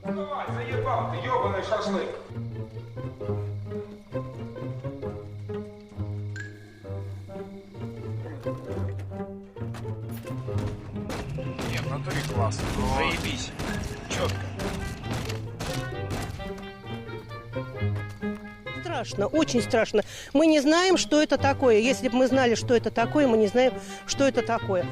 Давай, заебал ты, ёбаный шашлык. Нет, в натуре классно. Заебись. Четко. Страшно, очень страшно. Мы не знаем, что это такое. Если бы мы знали, что это такое, мы не знаем, что это такое.